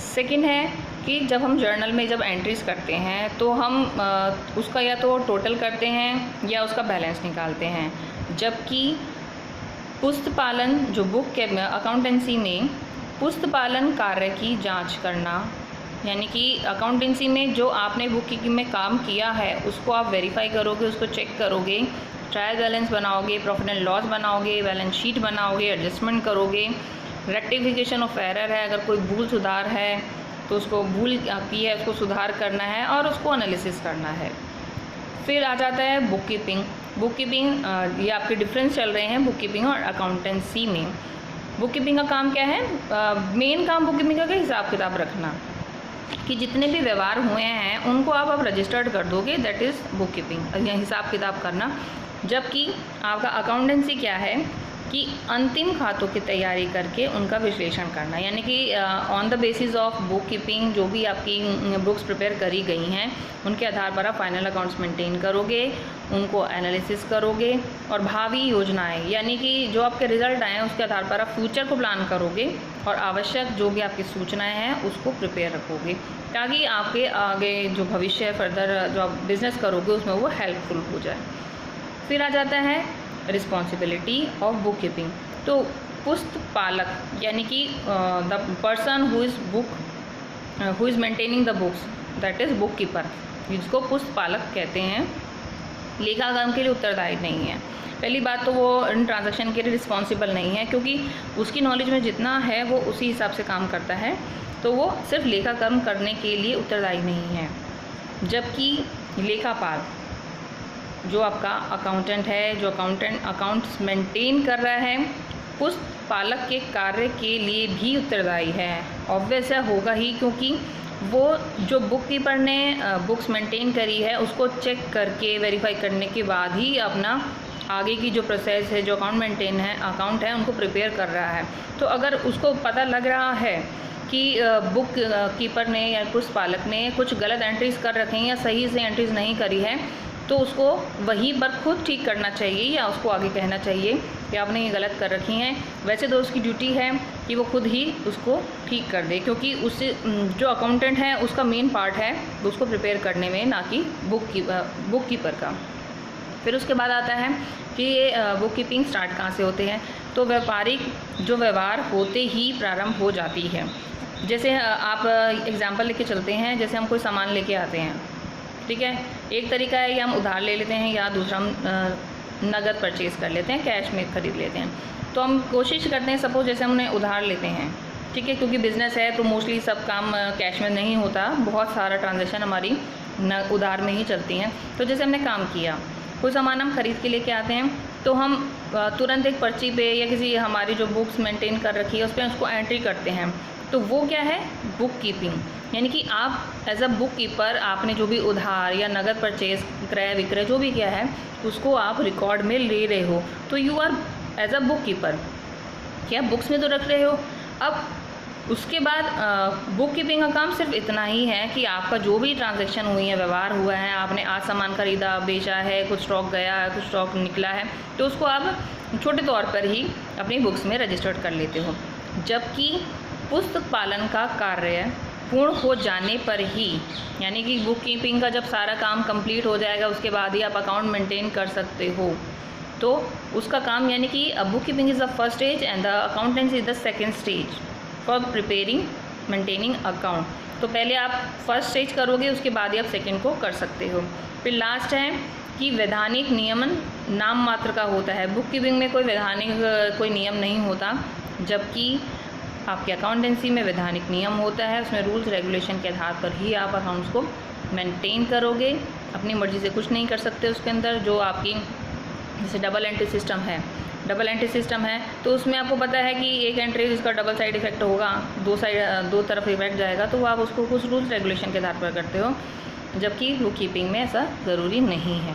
Second है कि जब हम जर्नल में जब एंट्रीज करते हैं तो हम उसका या तो टोटल करते हैं या उसका बैलेंस निकालते हैं, जबकि पुस्तपालन जो बुक के अकाउंटेंसी में पुस्तपालन कार्य की जांच करना, यानी कि अकाउंटेंसी में जो आपने बुक कीपिंग में काम किया है उसको आप वेरीफाई करोगे, उसको चेक करोगे, ट्रायल बैलेंस बनाओगे, प्रॉफिट एंड लॉस बनाओगे, बैलेंस शीट बनाओगे, एडजस्टमेंट करोगे, रेक्टिफिकेशन ऑफ एरर है, अगर कोई भूल सुधार है तो उसको भूल की है उसको सुधार करना है और उसको एनालिसिस करना है। फिर आ जाता है बुक कीपिंग। बुक कीपिंग ये आपके डिफरेंस चल रहे हैं बुक कीपिंग और अकाउंटेंसी में। बुक कीपिंग का काम क्या है? मेन काम बुक कीपिंग का हिसाब किताब रखना, कि जितने भी व्यवहार हुए हैं उनको आप रजिस्टर्ड कर दोगे, दैट इज़ बुक कीपिंग, या हिसाब किताब करना। जबकि आपका अकाउंटेंसी क्या है कि अंतिम खातों की तैयारी करके उनका विश्लेषण करना, यानी कि on the basis of book keeping जो भी आपकी बुक्स प्रिपेयर करी गई हैं उनके आधार पर आप फाइनल अकाउंट्स मेंटेन करोगे, उनको एनालिसिस करोगे और भावी योजनाएं, यानी कि जो आपके रिजल्ट आए हैं उसके आधार पर आप फ्यूचर को प्लान करोगे और आवश्यक जो भी आपकी सूचनाएं हैं उसको प्रिपेयर रखोगे, ताकि आपके आगे जो भविष्य फर्दर जो आप बिज़नेस करोगे उसमें वो हेल्पफुल हो जाए। फिर आ जाता है रिस्पॉन्सिबिलिटी ऑफ बुक कीपिंग। तो पुस्तपालक यानी कि the person who is maintaining the books, that is book keeper, जिसको पुस्तपालक कहते हैं, लेखाकर्म के लिए उत्तरदायी नहीं है। पहली बात तो वो इन ट्रांजैक्शन के लिए रिस्पॉन्सिबल नहीं है, क्योंकि उसकी नॉलेज में जितना है वो उसी हिसाब से काम करता है, तो वो सिर्फ लेखाकर्म करने के लिए उत्तरदायी नहीं है। जबकि लेखापाल जो आपका अकाउंटेंट है, जो अकाउंट्स मेंटेन कर रहा है, पुस्तपालक के कार्य के लिए भी उत्तरदायी है। ऑब्वियस है, होगा ही, क्योंकि वो जो बुक कीपर ने बुक्स मेंटेन करी है उसको चेक करके वेरीफाई करने के बाद ही अपना आगे की जो प्रोसेस है, जो अकाउंट है उनको प्रिपेयर कर रहा है। तो अगर उसको पता लग रहा है कि बुक कीपर ने या पुस्तपालक ने कुछ गलत एंट्रीज़ कर रखे हैं या सही से एंट्रीज़ नहीं करी है, तो उसको वहीं पर खुद ठीक करना चाहिए या उसको आगे कहना चाहिए कि आपने ये गलत कर रखी हैं। वैसे तो उसकी ड्यूटी है कि वो खुद ही उसको ठीक कर दे, क्योंकि उससे जो अकाउंटेंट है उसका मेन पार्ट है उसको प्रिपेयर करने में, ना कि बुक कीपर का। फिर उसके बाद आता है कि ये बुक कीपिंग स्टार्ट कहाँ से होते हैं। तो व्यापारिक जो व्यवहार होते ही प्रारंभ हो जाती है। जैसे आप एग्जाम्पल लेके चलते हैं, जैसे हम कोई सामान लेके आते हैं, ठीक है, एक तरीका है कि हम उधार ले लेते हैं या दूसरा हम नगद परचेज़ कर लेते हैं, कैश में ख़रीद लेते हैं। तो हम कोशिश करते हैं, सपोज जैसे हमने उधार लेते हैं, ठीक है, क्योंकि बिज़नेस है तो मोस्टली सब काम कैश में नहीं होता, बहुत सारा ट्रांजैक्शन हमारी उधार में ही चलती हैं। तो जैसे हमने काम किया, कोई सामान हम ख़रीद के लेके आते हैं, तो हम तुरंत एक पर्ची पे या किसी हमारी जो बुक्स मेंटेन कर रखी है उस पर उसको एंट्री करते हैं। तो वो क्या है? बुक कीपिंग, यानी कि आप एज अ बुक कीपर आपने जो भी उधार या नगद परचेज, क्रय विक्रय जो भी किया है उसको आप रिकॉर्ड में ले रहे हो। तो you are as a book keeper, क्या बुक्स में तो रख रहे हो। अब उसके बाद बुक कीपिंग का काम सिर्फ इतना ही है कि आपका जो भी ट्रांजैक्शन हुई है, व्यवहार हुआ है, आपने आज सामान खरीदा, बेचा है, कुछ स्टॉक गया है, कुछ स्टॉक निकला है, तो उसको आप छोटे तौर पर ही अपनी बुक्स में रजिस्टर्ड कर लेते हो। जबकि पुस्तक पालन का कार्य पूर्ण हो जाने पर ही, यानी कि बुक कीपिंग का जब सारा काम कंप्लीट हो जाएगा उसके बाद ही आप अकाउंट मेंटेन कर सकते हो। तो उसका काम, यानी कि book keeping is the first stage and the accountancy is the second stage for preparing maintaining account. तो पहले आप फर्स्ट स्टेज करोगे, उसके बाद ही आप सेकेंड को कर सकते हो। फिर लास्ट है कि वैधानिक नियमन नाम मात्र का होता है। बुक कीपिंग में कोई वैधानिक कोई नियम नहीं होता, जबकि आपके अकाउंटेंसी में वैधानिक नियम होता है। उसमें रूल्स रेगुलेशन के आधार पर ही आप अकाउंट्स को मेंटेन करोगे। अपनी मर्ज़ी से कुछ नहीं कर सकते उसके अंदर। जो आपकी जैसे डबल एंट्री सिस्टम है तो उसमें आपको पता है कि एक एंट्री जिसका डबल साइड इफेक्ट होगा, दो तरफ इफेक्ट जाएगा, तो आप उसको कुछ रूल्स रेगुलेशन के आधार पर करते हो, जबकि बुक कीपिंग में ऐसा ज़रूरी नहीं है।